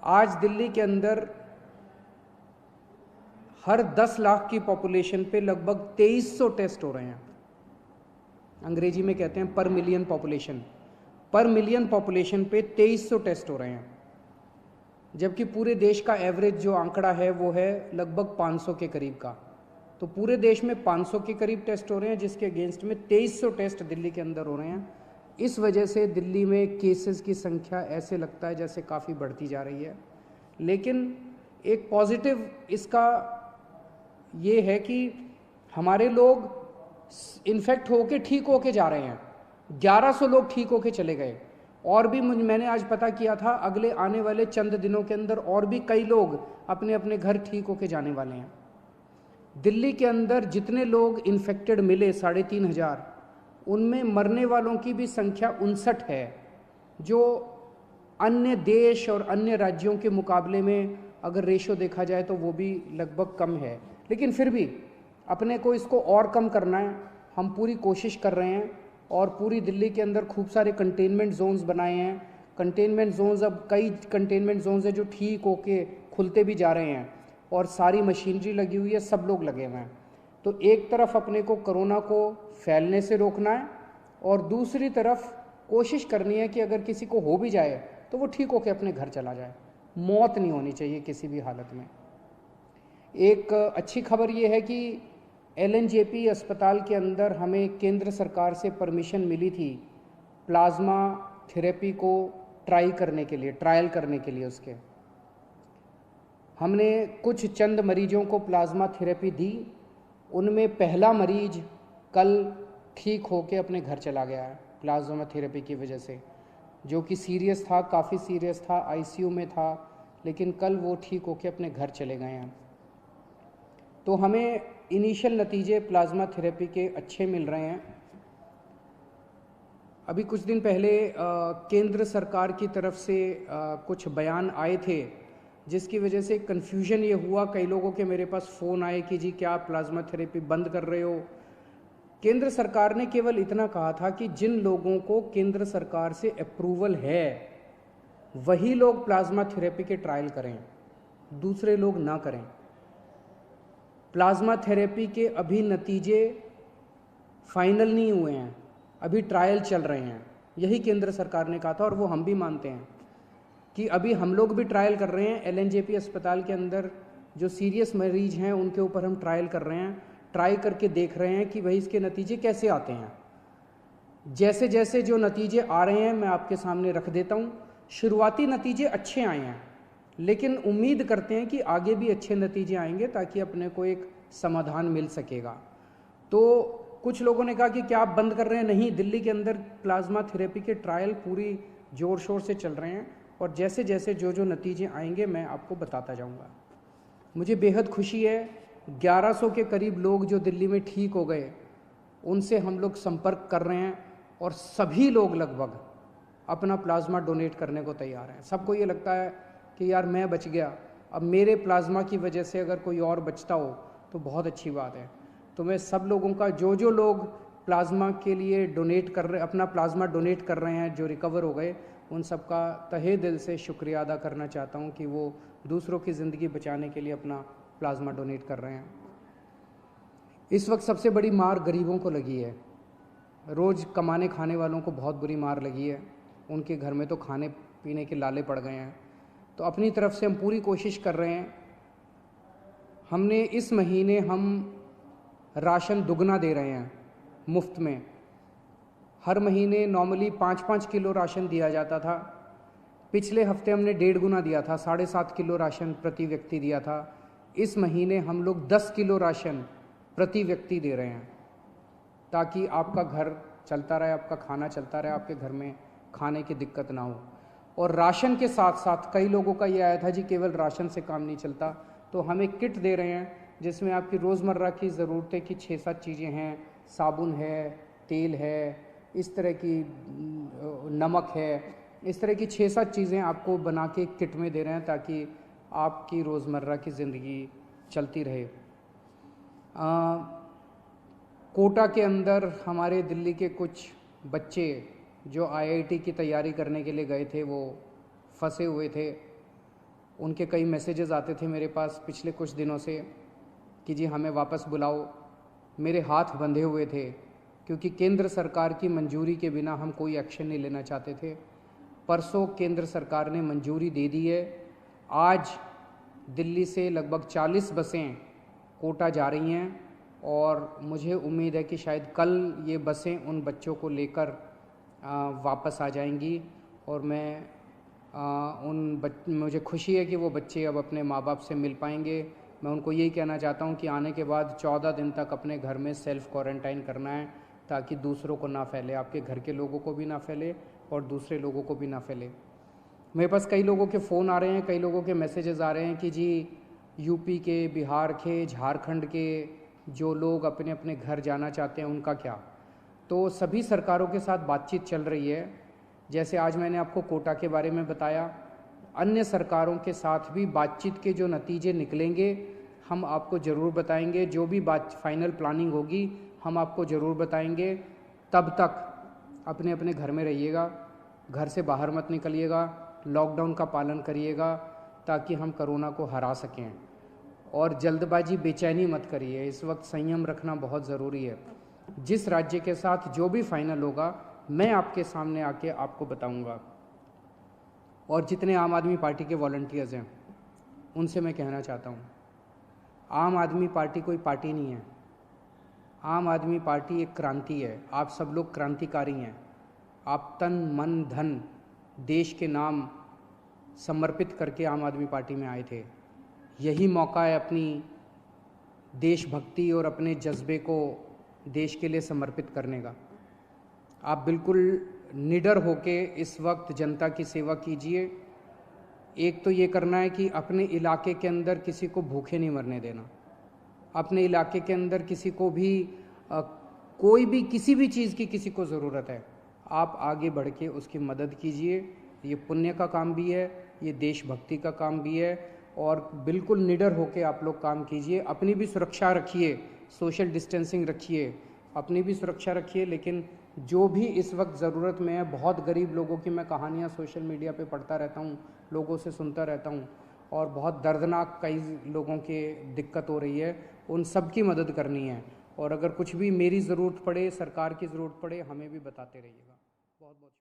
आज दिल्ली के अंदर हर 10 लाख की पॉपुलेशन पे लगभग 2300 टेस्ट हो रहे हैं। अंग्रेजी में कहते हैं पर मिलियन पॉपुलेशन पे 2300 टेस्ट हो रहे हैं, जबकि पूरे देश का एवरेज जो आंकड़ा है वो है लगभग 500 के करीब का। तो पूरे देश में 500 के करीब टेस्ट हो रहे हैं, जिसके अगेंस्ट में 2300 टेस्ट दिल्ली के अंदर हो रहे हैं। इस वजह से दिल्ली में केसेस की संख्या ऐसे लगता है जैसे काफ़ी बढ़ती जा रही है। लेकिन एक पॉजिटिव इसका ये है कि हमारे लोग इन्फेक्ट होके ठीक होके जा रहे हैं। 1100 लोग ठीक होके चले गए, और भी मैंने आज पता किया था अगले आने वाले चंद दिनों के अंदर और भी कई लोग अपने अपने घर ठीक होके जाने वाले हैं। दिल्ली के अंदर जितने लोग इन्फेक्टेड मिले 3500, उनमें मरने वालों की भी संख्या 59 है, जो अन्य देश और अन्य राज्यों के मुकाबले में अगर रेशो देखा जाए तो वो भी लगभग कम है। लेकिन फिर भी अपने को इसको और कम करना है, हम पूरी कोशिश कर रहे हैं और पूरी दिल्ली के अंदर खूब सारे कंटेनमेंट जोन्स बनाए हैं। कंटेनमेंट जोन्स, अब कई कंटेनमेंट जोन्स हैं जो ठीक होके खुलते भी जा रहे हैं और सारी मशीनरी लगी हुई है, सब लोग लगे हुए हैं। तो एक तरफ अपने को कोरोना को फैलने से रोकना है और दूसरी तरफ कोशिश करनी है कि अगर किसी को हो भी जाए तो वो ठीक होके अपने घर चला जाए। मौत नहीं होनी चाहिए किसी भी हालत में। एक अच्छी खबर ये है कि LNJP अस्पताल के अंदर हमें केंद्र सरकार से परमिशन मिली थी प्लाज्मा थेरेपी को ट्रायल करने के लिए। उसके हमने कुछ चंद मरीजों को प्लाज्मा थेरेपी दी। उनमें पहला मरीज कल ठीक होके अपने घर चला गया है प्लाज्मा थेरेपी की वजह से, जो कि सीरियस था, काफ़ी सीरियस था, ICU में था, लेकिन कल वो ठीक होके अपने घर चले गए हैं। तो हमें इनिशियल नतीजे प्लाज्मा थेरेपी के अच्छे मिल रहे हैं। अभी कुछ दिन पहले केंद्र सरकार की तरफ से कुछ बयान आए थे, जिसकी वजह से कन्फ्यूजन ये हुआ, कई लोगों के मेरे पास फ़ोन आए कि जी क्या आप प्लाज्मा थेरेपी बंद कर रहे हो। केंद्र सरकार ने केवल इतना कहा था कि जिन लोगों को केंद्र सरकार से अप्रूवल है वही लोग प्लाज्मा थेरेपी के ट्रायल करें, दूसरे लोग ना करें। प्लाज्मा थेरेपी के अभी नतीजे फाइनल नहीं हुए हैं, अभी ट्रायल चल रहे हैं, यही केंद्र सरकार ने कहा था और वो हम भी मानते हैं कि अभी हम लोग भी ट्रायल कर रहे हैं। LNJP अस्पताल के अंदर जो सीरियस मरीज हैं उनके ऊपर हम ट्रायल कर रहे हैं, ट्राई करके देख रहे हैं कि भाई इसके नतीजे कैसे आते हैं। जैसे जैसे जो नतीजे आ रहे हैं मैं आपके सामने रख देता हूँ। शुरुआती नतीजे अच्छे आए हैं, लेकिन उम्मीद करते हैं कि आगे भी अच्छे नतीजे आएंगे ताकि अपने को एक समाधान मिल सकेगा। तो कुछ लोगों ने कहा कि क्या आप बंद कर रहे हैं? नहीं, दिल्ली के अंदर प्लाज्मा थेरेपी के ट्रायल पूरी ज़ोर शोर से चल रहे हैं और जैसे जैसे जो जो नतीजे आएंगे मैं आपको बताता जाऊंगा। मुझे बेहद खुशी है, 1100 के करीब लोग जो दिल्ली में ठीक हो गए उनसे हम लोग संपर्क कर रहे हैं और सभी लोग लगभग अपना प्लाज्मा डोनेट करने को तैयार हैं। सबको ये लगता है कि यार मैं बच गया, अब मेरे प्लाज्मा की वजह से अगर कोई और बचता हो तो बहुत अच्छी बात है। तो मैं सब लोगों का, जो जो लोग प्लाज्मा के लिए डोनेट कर रहे, अपना प्लाज्मा डोनेट कर रहे हैं, जो रिकवर हो गए, उन सब का तहे दिल से शुक्रिया अदा करना चाहता हूं कि वो दूसरों की ज़िंदगी बचाने के लिए अपना प्लाज्मा डोनेट कर रहे हैं। इस वक्त सबसे बड़ी मार गरीबों को लगी है। रोज़ कमाने खाने वालों को बहुत बुरी मार लगी है, उनके घर में तो खाने पीने के लाले पड़ गए हैं। तो अपनी तरफ से हम पूरी कोशिश कर रहे हैं। हमने इस महीने हम राशन दुगना दे रहे हैं मुफ्त में। हर महीने नॉर्मली 5-5 किलो राशन दिया जाता था, पिछले हफ्ते हमने 1.5 गुना दिया था, 7.5 किलो राशन प्रति व्यक्ति दिया था। इस महीने हम लोग 10 किलो राशन प्रति व्यक्ति दे रहे हैं ताकि आपका घर चलता रहे, आपका खाना चलता रहे, आपके घर में खाने की दिक्कत ना हो। और राशन के साथ साथ कई लोगों का ये आया था जी केवल राशन से काम नहीं चलता, तो हम एक किट दे रहे हैं जिसमें आपकी रोज़मर्रा की ज़रूरतें की 6-7 चीज़ें हैं, साबुन है, तेल है, इस तरह की नमक है, इस तरह की 6-7 चीज़ें आपको बना के किट में दे रहे हैं ताकि आपकी रोज़मर्रा की ज़िंदगी चलती रहे। कोटा के अंदर हमारे दिल्ली के कुछ बच्चे जो IIT की तैयारी करने के लिए गए थे वो फंसे हुए थे, उनके कई मैसेजेस आते थे मेरे पास पिछले कुछ दिनों से कि जी हमें वापस बुलाओ। मेरे हाथ बंधे हुए थे क्योंकि केंद्र सरकार की मंजूरी के बिना हम कोई एक्शन नहीं लेना चाहते थे। परसों केंद्र सरकार ने मंजूरी दे दी है। आज दिल्ली से लगभग 40 बसें कोटा जा रही हैं और मुझे उम्मीद है कि शायद कल ये बसें उन बच्चों को लेकर वापस आ जाएंगी और मुझे खुशी है कि वो बच्चे अब अपने माँ बाप से मिल पाएंगे। मैं उनको यही कहना चाहता हूँ कि आने के बाद 14 दिन तक अपने घर में सेल्फ क्वारंटाइन करना है ताकि दूसरों को ना फैले, आपके घर के लोगों को भी ना फैले और दूसरे लोगों को भी ना फैले। मेरे पास कई लोगों के फ़ोन आ रहे हैं, कई लोगों के मैसेजेस आ रहे हैं कि जी यूपी के, बिहार के, झारखंड के जो लोग अपने अपने घर जाना चाहते हैं उनका क्या। तो सभी सरकारों के साथ बातचीत चल रही है। जैसे आज मैंने आपको कोटा के बारे में बताया, अन्य सरकारों के साथ भी बातचीत के जो नतीजे निकलेंगे हम आपको ज़रूर बताएंगे। जो भी फाइनल प्लानिंग होगी हम आपको ज़रूर बताएंगे। तब तक अपने अपने घर में रहिएगा, घर से बाहर मत निकलिएगा, लॉकडाउन का पालन करिएगा ताकि हम कोरोना को हरा सकें। और जल्दबाजी, बेचैनी मत करिए। इस वक्त संयम रखना बहुत ज़रूरी है। जिस राज्य के साथ जो भी फाइनल होगा मैं आपके सामने आके आपको बताऊंगा। और जितने आम आदमी पार्टी के वॉलंटियर्स हैं उनसे मैं कहना चाहता हूँ, आम आदमी पार्टी कोई पार्टी नहीं है। आम आदमी पार्टी एक क्रांति है। आप सब लोग क्रांतिकारी हैं। आप तन मन धन देश के नाम समर्पित करके आम आदमी पार्टी में आए थे। यही मौका है अपनी देशभक्ति और अपने जज्बे को देश के लिए समर्पित करने का। आप बिल्कुल निडर होके इस वक्त जनता की सेवा कीजिए। एक तो ये करना है कि अपने इलाके के अंदर किसी को भूखे नहीं मरने देना। अपने इलाके के अंदर किसी को भी कोई भी किसी भी चीज़ की किसी को ज़रूरत है, आप आगे बढ़ के उसकी मदद कीजिए। ये पुण्य का काम भी है, ये देशभक्ति का काम भी है। और बिल्कुल निडर होके आप लोग काम कीजिए। अपनी भी सुरक्षा रखिए, सोशल डिस्टेंसिंग रखिए, अपनी भी सुरक्षा रखिए। लेकिन जो भी इस वक्त ज़रूरत में है, बहुत गरीब लोगों की मैं कहानियाँ सोशल मीडिया पे पढ़ता रहता हूँ, लोगों से सुनता रहता हूँ और बहुत दर्दनाक कई लोगों के दिक्कत हो रही है। उन सब की मदद करनी है। और अगर कुछ भी मेरी ज़रूरत पड़े, सरकार की ज़रूरत पड़े, हमें भी बताते रहिएगा। बहुत बहुत